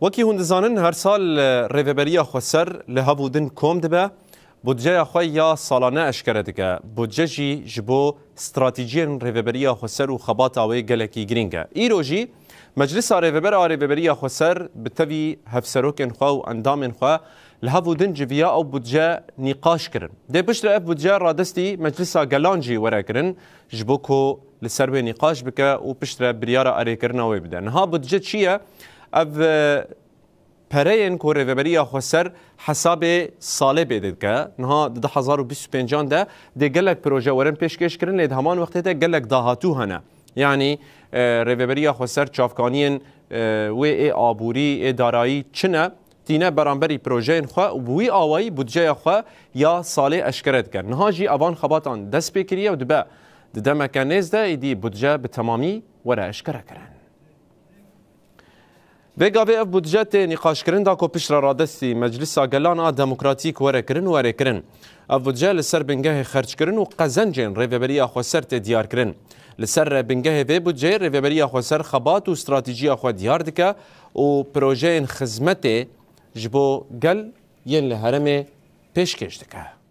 وکی هندزانن هر سال ریوبریا خوسر لهابودن کم دبه بودجه خواه یا سالانه اشکره دکه بودجه جی جبو استراتیجین ریوبریا خوسر و خبات آوه گلکی گرینگه ایرو جی مجلس ریوبریا خوسر بتوی هفسروکن خواه و اندامن خواه لهابودن جویا او بودجه نقاش کرن ده پشت اف بودجه رادستی مجلس گلانجی ورا کرن جبو کو لسروی نقاش بکه و پشت بریار اری کرن آوه بده نها بودجه چیه؟ اف پرین کو ریوبریا خوسر حساب ساله بیدید که نها 2025 ده ده گلک پروژه ورن پیشکش کرن لید همان وقتی ده گلک داهاتو هنه یعنی ریوبریا خوسر چافکانین و ای آبوری ای دارایی چنه تینه برانبری پروژه خواه و بوی آوایی بودجه خواه یا ساله اشکرت کرد نها جی اوان خباتان دست بکریه و دبه ده مکانیز ده ایدی بودجه به تمامی وره اشکره کرن وگاوی اف بودجه نقاش کرن دا کو پیش رادستی مجلس گلان دموکراتیک وره کرن اف بودجه لسر بنگه خرج کرن و قزنجین ریوبریا خوسر دیار کرن لسر بنگه وی بودجه ریوبریا خوسر خبات و استراتیجی خو دیار دکه و پروژه خدمت جبو گل ین لهرم پیشکش دکه